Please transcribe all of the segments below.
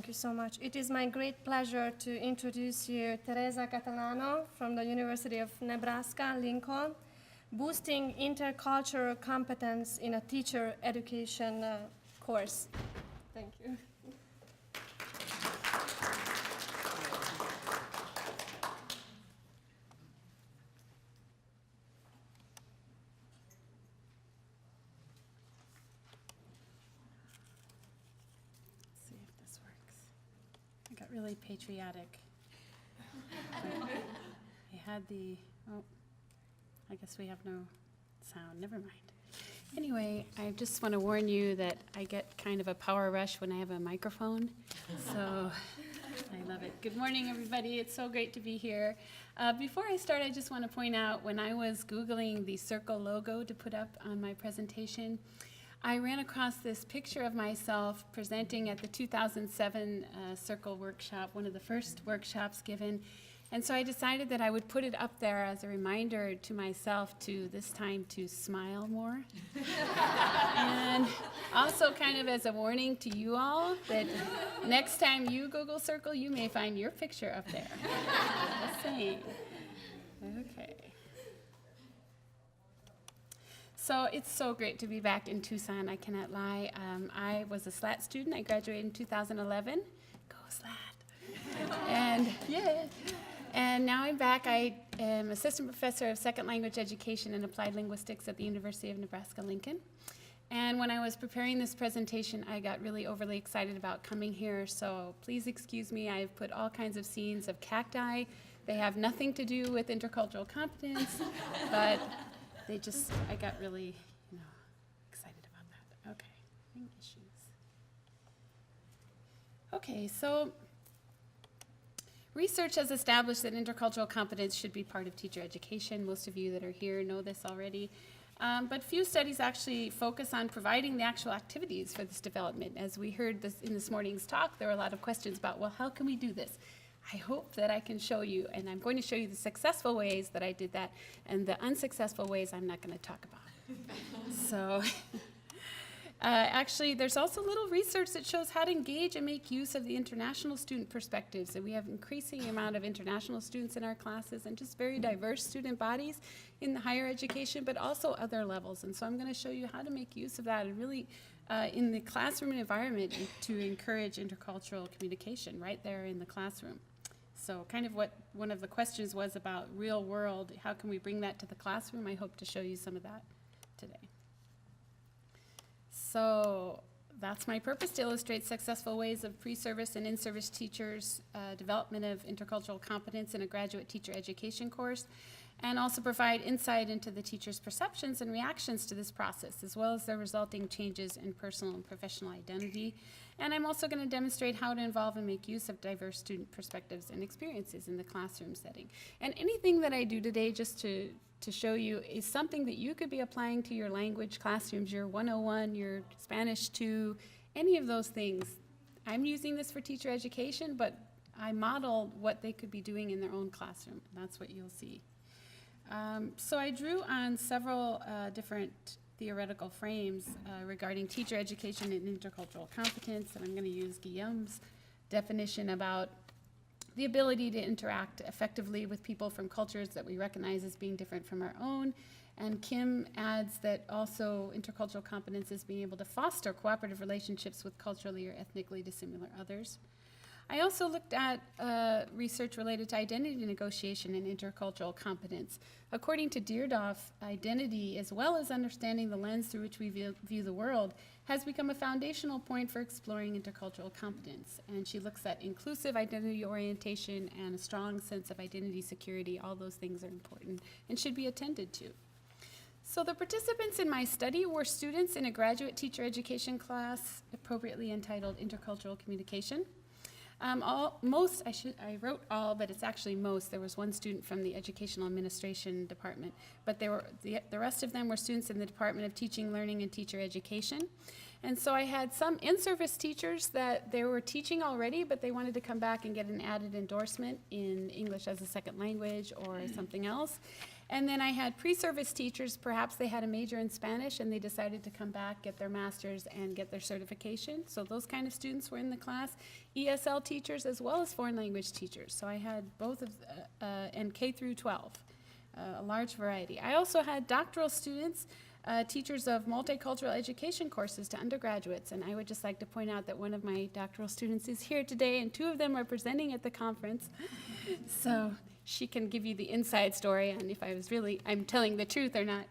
Thank you so much. It is my great pleasure to introduce you Theresa Catalano from the University of Nebraska-Lincoln, boosting intercultural competence in a teacher education course. Thank you. Really patriotic. I had the, oh, I guess we have no sound, never mind. Anyway, I just want to warn you that I get kind of a power rush when I have a microphone, so I love it. Good morning, everybody. It's so great to be here. Before I start, I just want to point out when I was Googling the circle logo to put up on my presentation, I ran across this picture of myself presenting at the 2007 Circle workshop, one of the first workshops given. And so I decided that I would put it up there as a reminder to myself to this time to smile more. And also kind of as a warning to you all that next time you Google Circle, you may find your picture up there. Just saying. Okay. So it's so great to be back in Tucson, I cannot lie. I was a SLAT student. I graduated in 2011. Go SLAT. And yeah. And now I'm back. I am assistant professor of second language education and applied linguistics at the University of Nebraska-Lincoln. And when I was preparing this presentation, I got really overly excited about coming here. So please excuse me. I've put all kinds of scenes of cacti. They have nothing to do with intercultural competence, but I got really, excited about that. Okay, hearing issues. Okay, so research has established that intercultural competence should be part of teacher education. Most of you that are here know this already. But few studies actually focus on providing the actual activities for this development. As we heard this in this morning's talk, there were a lot of questions about, well, how can we do this? I hope that I can show you, and I'm going to show you the successful ways that I did that, and the unsuccessful ways I'm not going to talk about. So actually, there's also little research that shows how to engage and make use of the international student perspectives, and we have an increasing amount of international students in our classes and just very diverse student bodies in the higher education, but also other levels. And so I'm going to show you how to make use of that and really in the classroom environment to encourage intercultural communication right there in the classroom. So kind of what one of the questions was about real world, how can we bring that to the classroom? I hope to show you some of that today. So that's my purpose, to illustrate successful ways of pre-service and in-service teachers' development of intercultural competence in a graduate teacher education course, and also provide insight into the teacher's perceptions and reactions to this process, as well as the resulting changes in personal and professional identity. And I'm also going to demonstrate how to involve and make use of diverse student perspectives and experiences in the classroom setting. And anything that I do today, just to show you, is something that you could be applying to your language classrooms, your 101, your Spanish 2, any of those things. I'm using this for teacher education, but I model what they could be doing in their own classroom. That's what you'll see. So I drew on several different theoretical frames regarding teacher education and intercultural competence, and I'm going to use Guillaume's definition about the ability to interact effectively with people from cultures that we recognize as being different from our own. And Kim adds that also intercultural competence is being able to foster cooperative relationships with culturally or ethnically dissimilar others. I also looked at research related to identity negotiation and intercultural competence. According to Deardoff, identity, as well as understanding the lens through which we view the world, has become a foundational point for exploring intercultural competence. And she looks at inclusive identity orientation and a strong sense of identity security. All those things are important and should be attended to. So the participants in my study were students in a graduate teacher education class appropriately entitled Intercultural Communication. I wrote all, but it's actually most. There was one student from the Educational Administration Department, but the rest of them were students in the Department of Teaching, Learning, and Teacher Education. And so I had some in-service teachers that they were teaching already, but they wanted to come back and get an added endorsement in English as a second language or something else. And then I had pre-service teachers, perhaps they had a major in Spanish and they decided to come back, get their master's, and get their certification. So those kind of students were in the class. ESL teachers as well as foreign language teachers. So I had both of, and K through 12, a large variety. I also had doctoral students, teachers of multicultural education courses to undergraduates. And I would just like to point out that one of my doctoral students is here today, and 2 of them are presenting at the conference. So she can give you the inside story on if I'm telling the truth or not.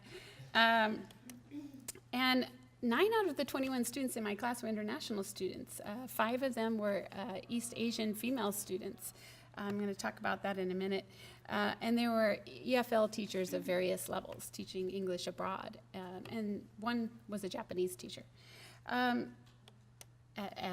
And 9 out of the 21 students in my class were international students. 5 of them were East Asian female students. I'm going to talk about that in a minute. And there were EFL teachers of various levels teaching English abroad. And one was a Japanese teacher at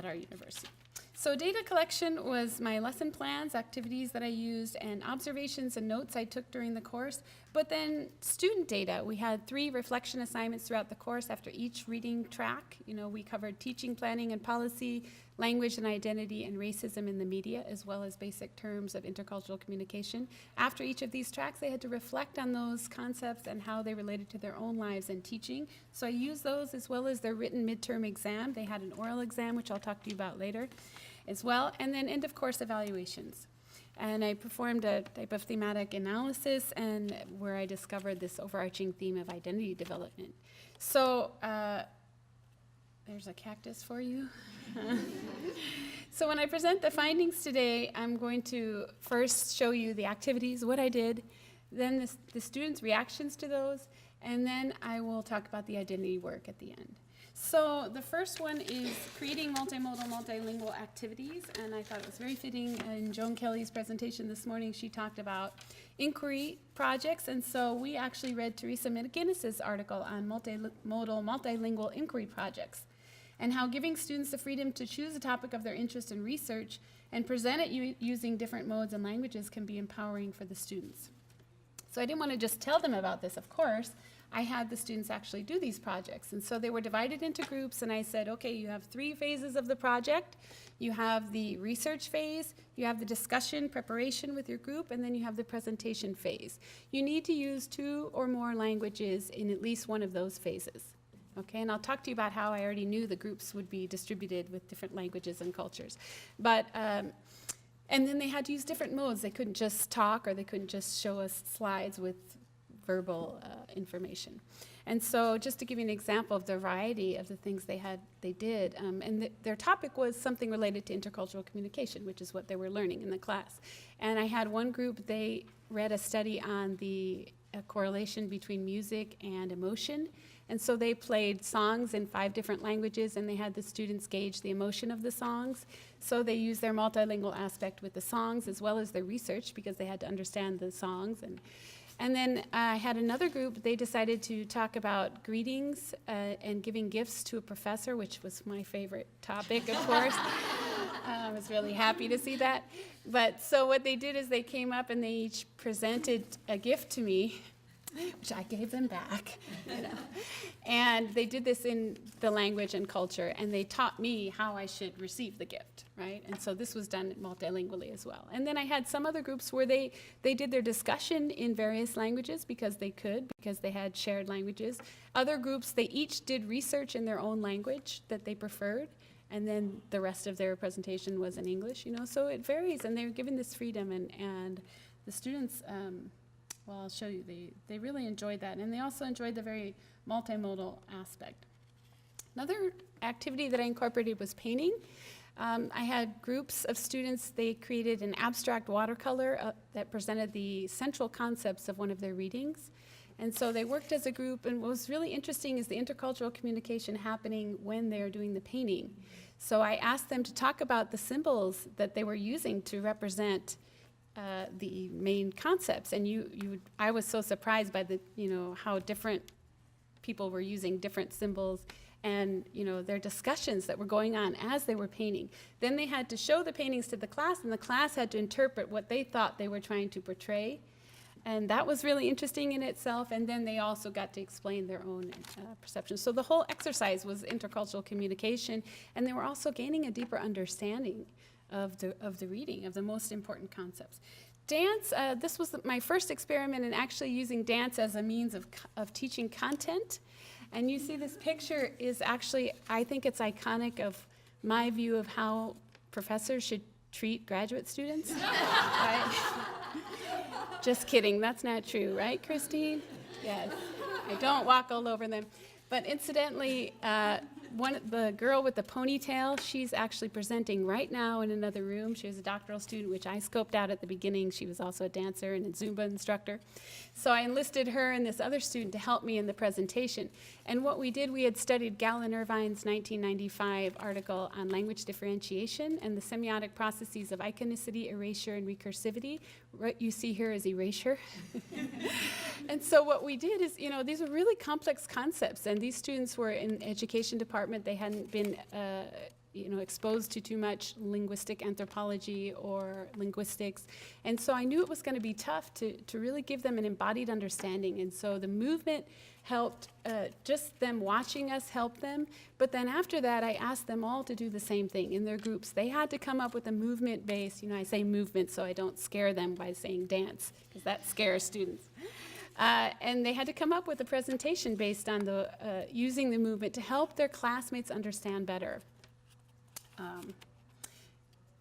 our university. So data collection was my lesson plans, activities that I used, and observations and notes I took during the course. But then student data, we had 3 reflection assignments throughout the course after each reading track. You know, we covered teaching, planning, and policy, language and identity, and racism in the media, as well as basic terms of intercultural communication. After each of these tracks, they had to reflect on those concepts and how they related to their own lives and teaching. So I used those as well as their written midterm exam. They had an oral exam, which I'll talk to you about later as well, and then end of course evaluations. And I performed a type of thematic analysis and where I discovered this overarching theme of identity development. So there's a cactus for you. So when I present the findings today, I'm going to first show you the activities, what I did, then the students' reactions to those, and then I will talk about the identity work at the end. So the first one is creating multimodal, multilingual activities, and I thought it was very fitting. In Joan Kelly's presentation this morning, she talked about inquiry projects, and so we actually read Theresa McGinnis's article on multimodal, multilingual inquiry projects, and how giving students the freedom to choose a topic of their interest in research and present it using different modes and languages can be empowering for the students. So I didn't want to just tell them about this, of course. I had the students actually do these projects. And so they were divided into groups, and I said, okay, you have 3 phases of the project. You have the research phase, you have the discussion, preparation with your group, and then you have the presentation phase. You need to use 2 or more languages in at least one of those phases. Okay, and I'll talk to you about how I already knew the groups would be distributed with different languages and cultures. But, and then they had to use different modes. They couldn't just talk, or they couldn't just show us slides with verbal information. And so just to give you an example of the variety of the things they did, and their topic was something related to intercultural communication, which is what they were learning in the class. And I had one group, they read a study on the correlation between music and emotion. And so they played songs in 5 different languages, and they had the students gauge the emotion of the songs. So they used their multilingual aspect with the songs as well as their research, because they had to understand the songs. And then I had another group, they decided to talk about greetings and giving gifts to a professor, which was my favorite topic, of course. I was really happy to see that. But so what they did is they came up and they each presented a gift to me, which I gave them back, you know. And they did this in the language and culture, and they taught me how I should receive the gift, right? And so this was done multilingually as well. And then I had some other groups where they did their discussion in various languages because they could, because they had shared languages. Other groups, they each did research in their own language that they preferred, and then the rest of their presentation was in English, you know. So it varies, and they were given this freedom, and the students, well, I'll show you, they really enjoyed that, and they also enjoyed the very multimodal aspect. Another activity that I incorporated was painting. I had groups of students, they created an abstract watercolor that presented the central concepts of one of their readings. And so they worked as a group, and what was really interesting is the intercultural communication happening when they're doing the painting. So I asked them to talk about the symbols that they were using to represent the main concepts, and I was so surprised by how different people were using different symbols, and their discussions that were going on as they were painting. Then they had to show the paintings to the class, and the class had to interpret what they thought they were trying to portray, and that was really interesting in itself. And then they also got to explain their own perceptions. So the whole exercise was intercultural communication, and they were also gaining a deeper understanding of the reading, of the most important concepts. Dance, this was my first experiment in actually using dance as a means of teaching content. And you see this picture is actually, I think it's iconic of my view of how professors should treat graduate students. Right? Just kidding, that's not true, right, Christine? Yes, I don't walk all over them. But incidentally, the girl with the ponytail, she's actually presenting right now in another room. She was a doctoral student, which I scoped out at the beginning. She was also a dancer and a Zumba instructor. So I enlisted her and this other student to help me in the presentation. And what we did, we had studied Galen Irvine's 1995 article on language differentiation and the semiotic processes of iconicity, erasure, and recursivity. What you see here is erasure. And so what we did is, these are really complex concepts, and these students were in education department. They hadn't been exposed to too much linguistic anthropology or linguistics. And so I knew it was going to be tough to really give them an embodied understanding. And so the movement helped, just them watching us helped them. But then after that, I asked them all to do the same thing in their groups. They had to come up with a movement base. I say movement so I don't scare them by saying dance, because that scares students. And they had to come up with a presentation based on using the movement to help their classmates understand better.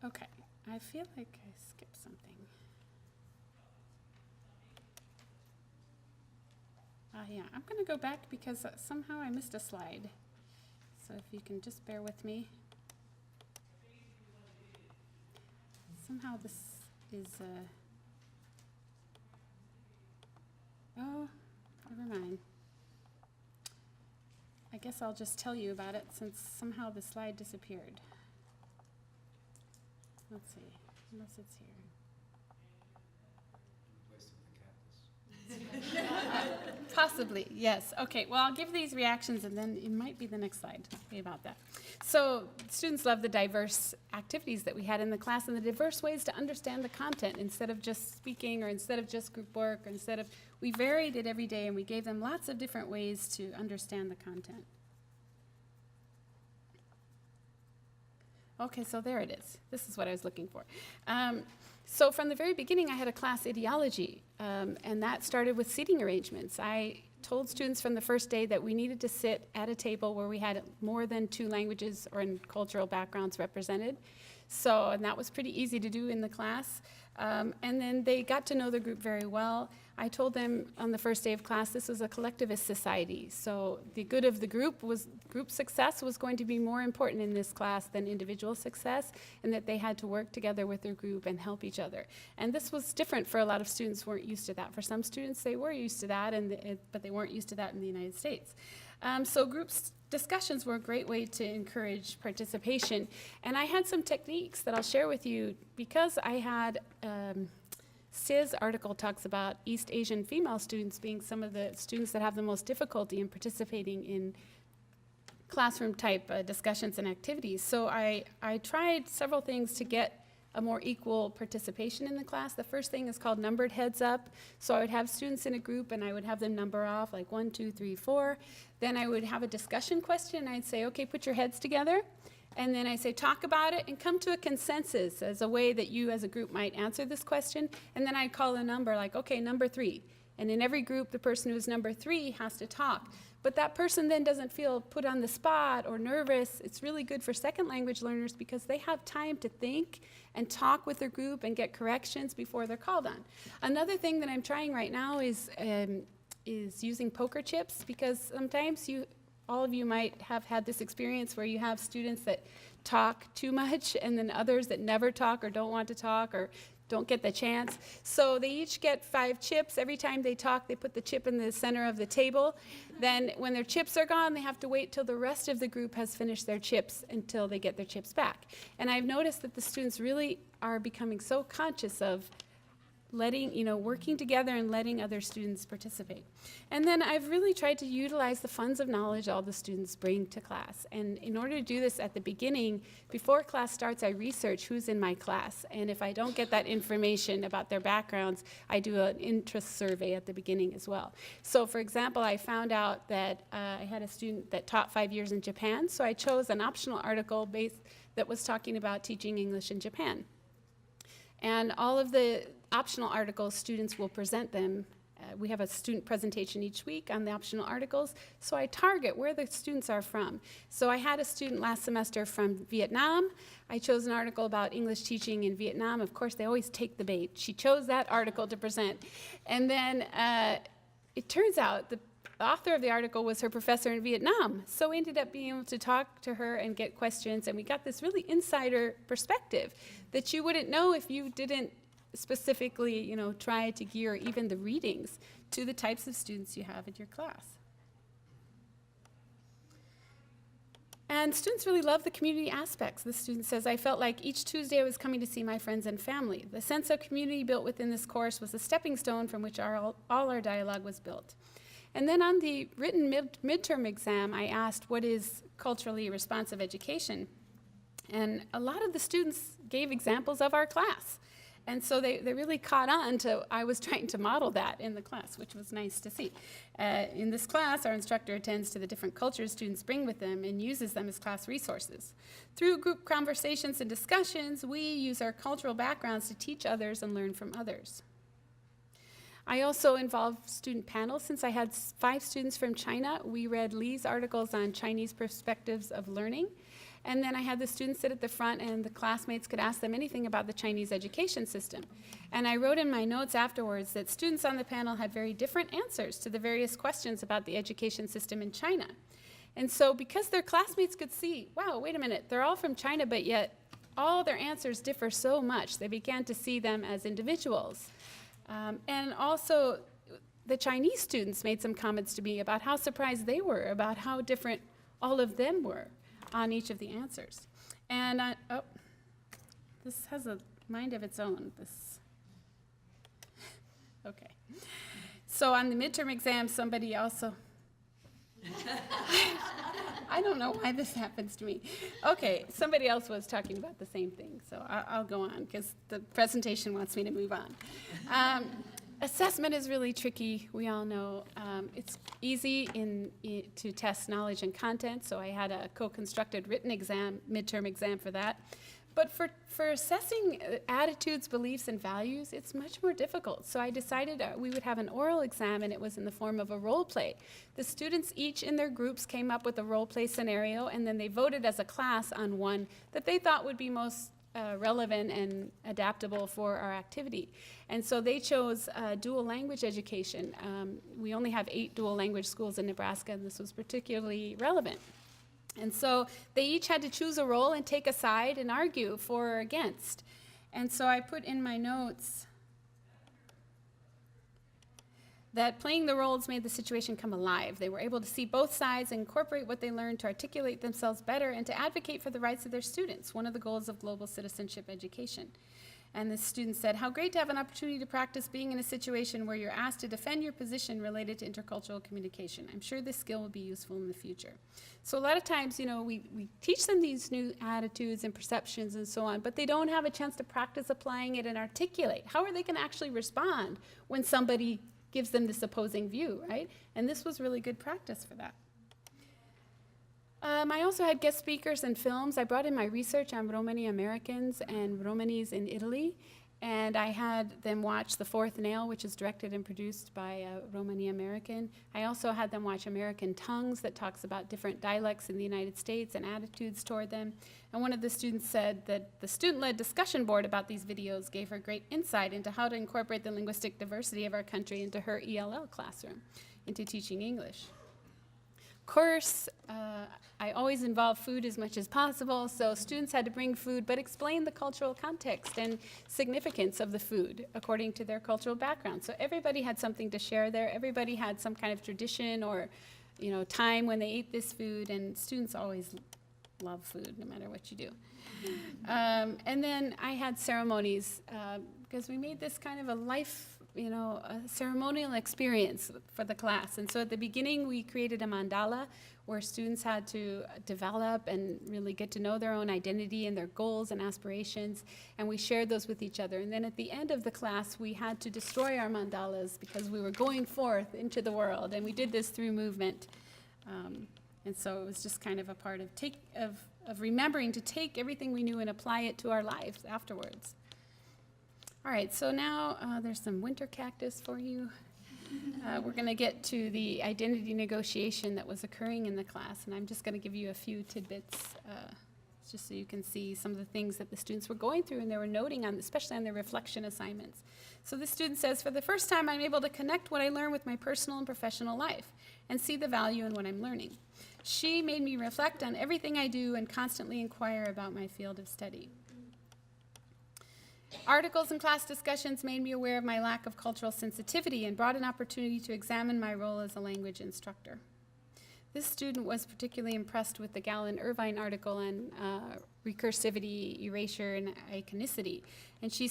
Okay, I feel like I skipped something. Yeah, I'm going to go back because somehow I missed a slide. So if you can just bear with me. Somehow this is... Oh, never mind. I guess I'll just tell you about it since somehow the slide disappeared. Let's see, unless it's here. Possibly, yes. Okay, well, I'll give these reactions and then it might be the next slide about that. So students love the diverse activities that we had in the class and the diverse ways to understand the content instead of just speaking or instead of just group work or instead of, we varied it every day and we gave them lots of different ways to understand the content. Okay, so there it is. This is what I was looking for. So from the very beginning, I had a class ideology, and that started with seating arrangements. I told students from the first day that we needed to sit at a table where we had more than 2 languages or in cultural backgrounds represented. So, and that was pretty easy to do in the class. And then they got to know the group very well. I told them on the first day of class this was a collectivist society. So the good of the group success was going to be more important in this class than individual success, and that they had to work together with their group and help each other. And this was different for a lot of students who weren't used to that. For some students, they were used to that, but they weren't used to that in the United States. So groups discussions were a great way to encourage participation. And I had some techniques that I'll share with you because I had Siz's article talks about East Asian female students being some of the students that have the most difficulty in participating in classroom type discussions and activities. So I tried several things to get a more equal participation in the class. The first thing is called numbered heads up. So I would have students in a group and I would have them number off like 1, 2, 3, 4. Then I would have a discussion question. I'd say, okay, put your heads together. And then I say, talk about it and come to a consensus as a way that you as a group might answer this question. And then I'd call a number like, okay, number 3. And in every group, the person who's number 3 has to talk. But that person then doesn't feel put on the spot or nervous. It's really good for second language learners because they have time to think and talk with their group and get corrections before they're called on. Another thing that I'm trying right now is using poker chips, because sometimes all of you might have had this experience where you have students that talk too much and then others that never talk or don't want to talk or don't get the chance. So they each get 5 chips. Every time they talk, they put the chip in the center of the table. Then when their chips are gone, they have to wait till the rest of the group has finished their chips until they get their chips back. And I've noticed that the students really are becoming so conscious of working together and letting other students participate. And then I've really tried to utilize the funds of knowledge all the students bring to class. And in order to do this at the beginning, before class starts, I research who's in my class. And if I don't get that information about their backgrounds, I do an interest survey at the beginning as well. So for example, I found out that I had a student that taught 5 years in Japan, so I chose an optional article that was talking about teaching English in Japan. And all of the optional articles, students will present them. We have a student presentation each week on the optional articles, so I target where the students are from. So I had a student last semester from Vietnam. I chose an article about English teaching in Vietnam. Of course, they always take the bait. She chose that article to present. And then it turns out the author of the article was her professor in Vietnam. So we ended up being able to talk to her and get questions, and we got this really insider perspective that you wouldn't know if you didn't specifically, try to gear even the readings to the types of students you have in your class. And students really love the community aspects. The student says, I felt like each Tuesday I was coming to see my friends and family. The sense of community built within this course was a stepping stone from which all our dialogue was built. And then on the written midterm exam, I asked, what is culturally responsive education? And a lot of the students gave examples of our class. And so they really caught on to, I was trying to model that in the class, which was nice to see. In this class, our instructor attends to the different cultures students bring with them and uses them as class resources. Through group conversations and discussions, we use our cultural backgrounds to teach others and learn from others. I also involved student panels. Since I had 5 students from China, we read Lee's articles on Chinese perspectives of learning. And then I had the students sit at the front, and the classmates could ask them anything about the Chinese education system. And I wrote in my notes afterwards that students on the panel had very different answers to the various questions about the education system in China. And so because their classmates could see, wow, wait a minute, they're all from China, but yet all their answers differ so much, they began to see them as individuals. And also, the Chinese students made some comments to me about how surprised they were about how different all of them were on each of the answers. And this has a mind of its own. Okay. So on the midterm exam, somebody also, I don't know why this happens to me. Okay, somebody else was talking about the same thing, so I'll go on because the presentation wants me to move on. Assessment is really tricky, we all know. It's easy to test knowledge and content, so I had a co-constructed written exam, midterm exam for that. But for assessing attitudes, beliefs, and values, it's much more difficult. So I decided we would have an oral exam, and it was in the form of a role play. The students each in their groups came up with a role play scenario, and then they voted as a class on one that they thought would be most relevant and adaptable for our activity. And so they chose dual language education. We only have 8 dual language schools in Nebraska, and this was particularly relevant. And so they each had to choose a role and take a side and argue for or against. And so I put in my notes that playing the roles made the situation come alive. They were able to see both sides, incorporate what they learned to articulate themselves better, and to advocate for the rights of their students, one of the goals of global citizenship education. And the student said, how great to have an opportunity to practice being in a situation where you're asked to defend your position related to intercultural communication. I'm sure this skill will be useful in the future. So a lot of times, we teach them these new attitudes and perceptions and so on, but they don't have a chance to practice applying it and articulate. How are they going to actually respond when somebody gives them this opposing view, right? And this was really good practice for that. I also had guest speakers and films. I brought in my research on Romani Americans and Romanis in Italy, and I had them watch The Fourth Nail, which is directed and produced by a Romani American. I also had them watch American Tongues, that talks about different dialects in the United States and attitudes toward them. And one of the students said that the student-led discussion board about these videos gave her great insight into how to incorporate the linguistic diversity of our country into her ELL classroom, into teaching English. Of course, I always involve food as much as possible, so students had to bring food, but explain the cultural context and significance of the food according to their cultural background. So everybody had something to share there. Everybody had some kind of tradition or, time when they ate this food, and students always love food, no matter what you do. And then I had ceremonies, because we made this kind of a life, a ceremonial experience for the class. And so at the beginning, we created a mandala where students had to develop and really get to know their own identity and their goals and aspirations, and we shared those with each other. And then at the end of the class, we had to destroy our mandalas because we were going forth into the world, and we did this through movement. And so it was just kind of a part of of remembering to take everything we knew and apply it to our lives afterwards. All right, so now there's some winter cactus for you. We're going to get to the identity negotiation that was occurring in the class, and I'm just going to give you a few tidbits just so you can see some of the things that the students were going through and they were noting on, especially on their reflection assignments. So the student says, for the first time, I'm able to connect what I learn with my personal and professional life and see the value in what I'm learning. She made me reflect on everything I do and constantly inquire about my field of study. Articles and class discussions made me aware of my lack of cultural sensitivity and brought an opportunity to examine my role as a language instructor. This student was particularly impressed with the Gallin-Irvine article on recursivity, erasure, and iconicity. And she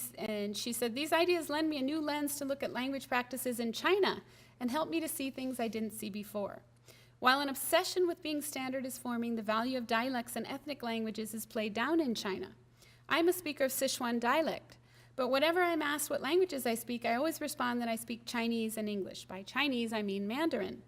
said, these ideas lend me a new lens to look at language practices in China and help me to see things I didn't see before. While an obsession with being standard is forming, the value of dialects and ethnic languages is played down in China. I'm a speaker of Sichuan dialect, but whenever I'm asked what languages I speak, I always respond that I speak Chinese and English. By Chinese, I mean Mandarin.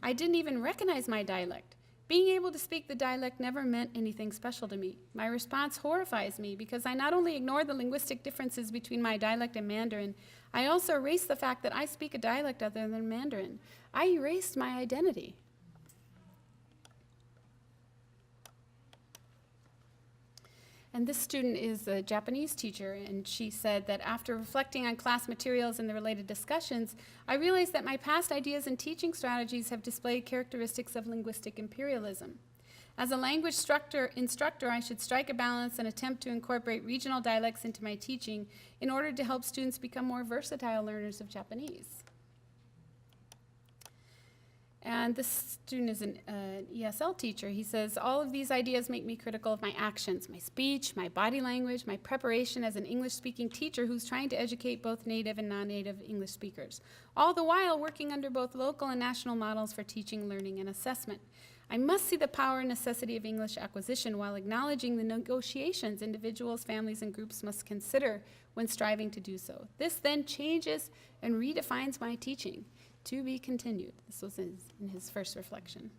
I didn't even recognize my dialect. Being able to speak the dialect never meant anything special to me. My response horrifies me because I not only ignore the linguistic differences between my dialect and Mandarin, I also erase the fact that I speak a dialect other than Mandarin. I erased my identity. And this student is a Japanese teacher, and she said that after reflecting on class materials and the related discussions, I realized that my past ideas and teaching strategies have displayed characteristics of linguistic imperialism. As a language instructor, I should strike a balance and attempt to incorporate regional dialects into my teaching in order to help students become more versatile learners of Japanese. And this student is an ESL teacher. He says, all of these ideas make me critical of my actions, my speech, my body language, my preparation as an English-speaking teacher who's trying to educate both native and non-native English speakers, all the while working under both local and national models for teaching, learning, and assessment. I must see the power and necessity of English acquisition while acknowledging the negotiations individuals, families, and groups must consider when striving to do so. This then changes and redefines my teaching. To be continued. This was in his first reflection.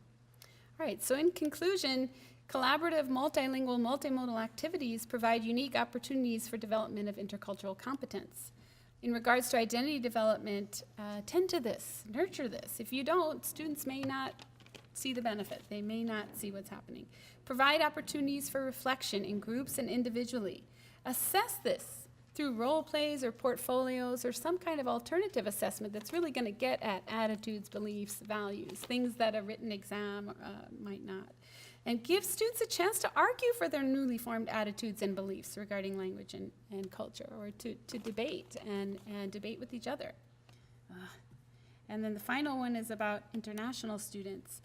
All right, so in conclusion, collaborative, multilingual, multimodal activities provide unique opportunities for development of intercultural competence. In regards to identity development, tend to this, nurture this. If you don't, students may not see the benefit. They may not see what's happening. Provide opportunities for reflection in groups and individually. Assess this through role plays or portfolios or some kind of alternative assessment that's really going to get at attitudes, beliefs, values, things that a written exam might not. And give students a chance to argue for their newly formed attitudes and beliefs regarding language and culture, or to debate and debate with each other. And then the final one is about international students.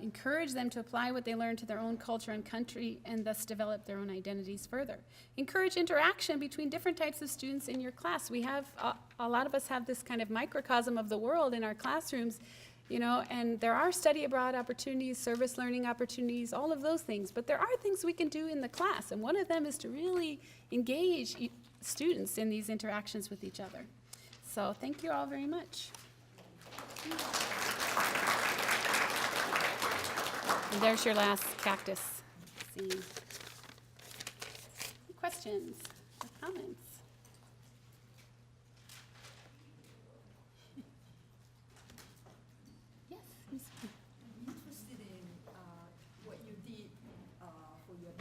Encourage them to apply what they learn to their own culture and country and thus develop their own identities further. Encourage interaction between different types of students in your class. We have, a lot of us have this kind of microcosm of the world in our classrooms, you know, and there are study abroad opportunities, service learning opportunities, all of those things, but there are things we can do in the class, and one of them is to really engage students in these interactions with each other. So thank you all very much. And there's your last cactus scene. Questions or comments? Yes. I'm interested in what you did for your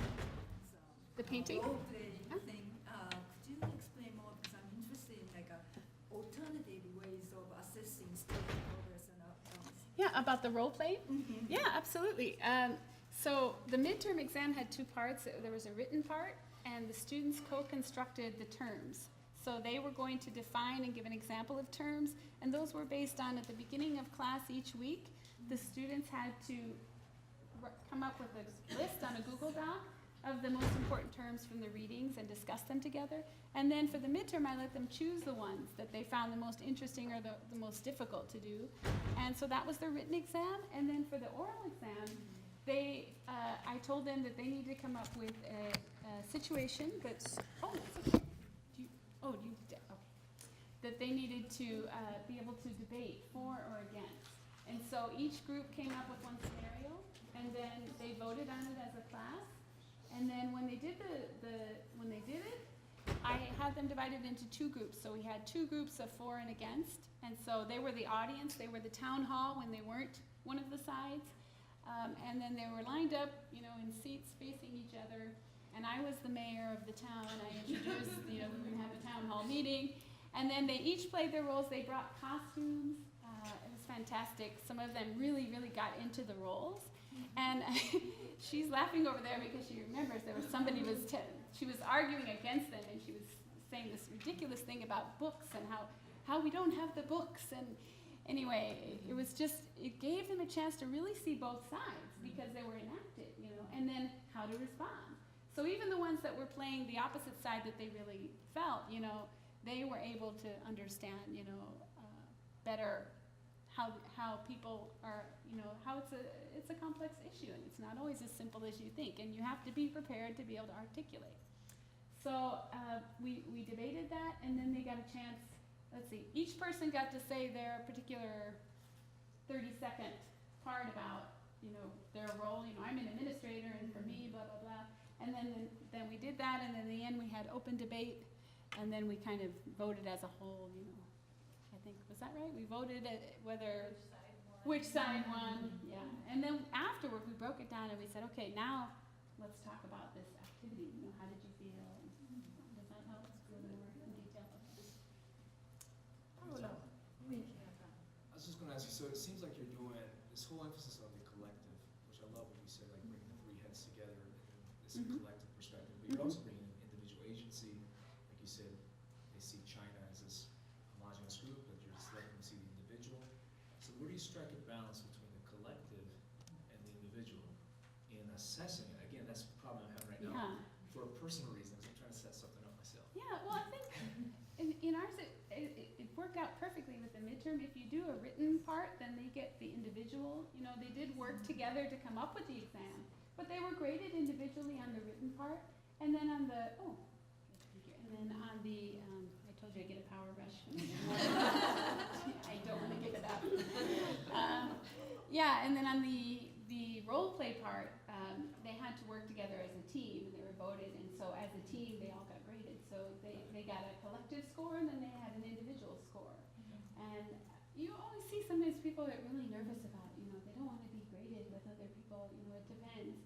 The painting? role playing thing. Could you explain more? Because I'm interested in like alternative ways of assessing student progress and outcomes. Yeah, about the role play? Mm-hmm. Yeah, absolutely. So the midterm exam had two parts. There was a written part, and the students co-constructed the terms. So they were going to define and give an example of terms, and those were based on, at the beginning of class each week, the students had to come up with a list on a Google Doc of the most important terms from the readings and discuss them together. And then for the midterm, I let them choose the ones that they found the most interesting or the most difficult to do. And so that was the written exam. And then for the oral exam, I told them that they needed to come up with a situation that's, that they needed to be able to debate for or against. And so each group came up with one scenario, and then they voted on it as a class. And then when they did when they did it, I had them divided into two groups. So we had two groups of for and against. And so they were the audience, they were the town hall when they weren't one of the sides. And then they were lined up, you know, in seats facing each other. And I was the mayor of the town. I introduced, you know, we were gonna have a town hall meeting. And then they each played their roles. They brought costumes. It was fantastic. Some of them really, really got into the roles. And she's laughing over there because she remembers there was somebody she was arguing against them, and she was saying this ridiculous thing about books and how we don't have the books. And anyway, it was just, it gave them a chance to really see both sides because they were enacted, you know, and then how to respond. So even the ones that were playing the opposite side that they really felt, you know, they were able to understand, you know, better how people are, you know, how it's a complex issue, and it's not always as simple as you think, and you have to be prepared to be able to articulate. So we debated that, and then they got a chance, let's see, each person got to say their particular 30-second part about, you know, their role. You know, I'm an administrator, and for me, blah, blah, blah. And then we did that, and then in the end we had open debate, and then we kind of voted as a whole, you know. I think, was that right? We voted at whether which side won, yeah. And then afterward we broke it down and we said, okay, now let's talk about this activity. You know, how did you feel? And does that help? Go more in detail. I was just going to ask you, so it seems like you're doing this whole emphasis on the collective, which I love what you said, like bringing the three heads together in this collective perspective, but you're also bringing in individual agency. Like you said, they see China as this homogenous group, but you're just letting them see the individual. So where do you strike a balance between the collective and the individual in assessing it? Again, that's the problem I'm having right now. For personal reasons, I'm trying to set something up myself. Yeah, well, I think in ours it worked out perfectly with the midterm. If you do a written part, then they get the individual. You know, they did work together to come up with the exam, but they were graded individually on the written part, and then on the I told you I get a power rush. I don't want to give it up. Yeah, and then on the role play part, they had to work together as a team, and they were voted, and so as a team they all got graded. So they got a collective score, and then they had an individual score. And you always see sometimes people get really nervous about, you know, they don't want to be graded with other people, you know, it depends.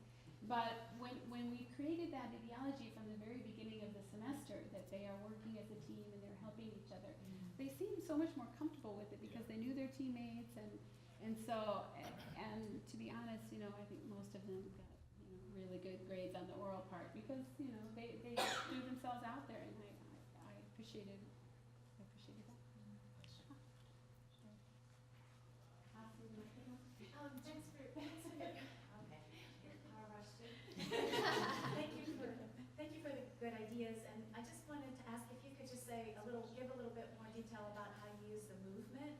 But when we created that ideology from the very beginning of the semester, that they are working as a team and they're helping each other, they seemed so much more comfortable with it because they knew their teammates, and so, and to be honest, you know, I think most of them got, you know, really good grades on the oral part because, you know, they threw themselves out there, and I appreciated that. Thank you for the good ideas, and I just wanted to ask if you could just give a little bit more detail about how you use the movement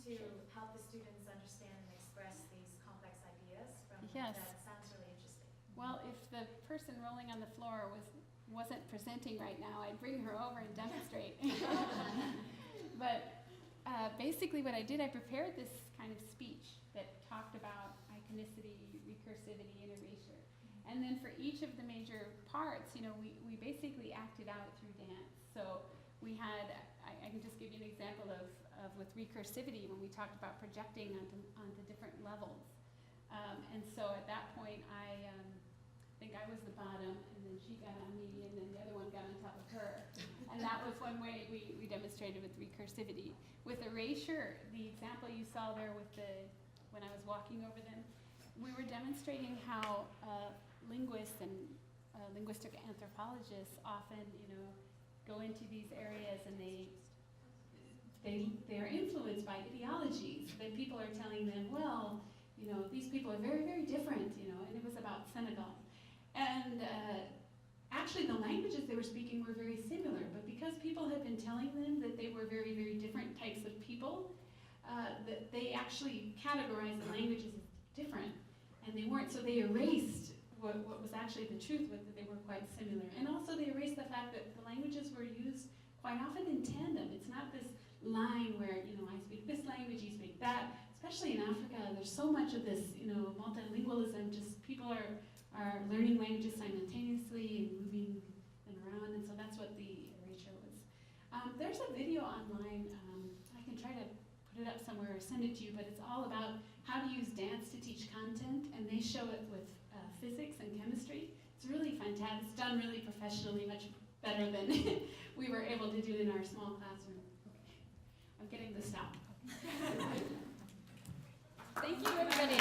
to help the students understand and express these complex ideas. Yes. That sounds really interesting. Well, if the person rolling on the floor wasn't presenting right now, I'd bring her over and demonstrate. But basically what I did, I prepared this kind of speech that talked about iconicity, recursivity, and erasure. And then for each of the major parts, you know, we basically acted out through dance. So we had, I can just give you an example of with recursivity when we talked about projecting onto different levels. And so at that point, I think I was the bottom, and then she got on me, and then the other one got on top of her. And that was one way we demonstrated with recursivity. With erasure, the example you saw there with when I was walking over them, we were demonstrating how linguists and linguistic anthropologists often, you know, go into these areas and they're influenced by ideologies that people are telling them, well, you know, these people are very, very different, you know, and it was about Senegal. And actually the languages they were speaking were very similar, but because people had been telling them that they were very, very different types of people, that they actually categorized the languages as different, and they weren't, so they erased what was actually the truth, was that they were quite similar. And also they erased the fact that the languages were used quite often in tandem. It's not this line where, you know, I speak this language, you speak that, especially in Africa, there's so much of this, multilingualism, just people are learning languages simultaneously and moving them around, and so that's what the erasure was. There's a video online, I can try to put it up somewhere or send it to you, but it's all about how to use dance to teach content, and they show it with physics and chemistry. It's really fantastic. It's done really professionally, much better than we were able to do in our small classroom. Okay, I'm getting the stop. Thank you, everybody.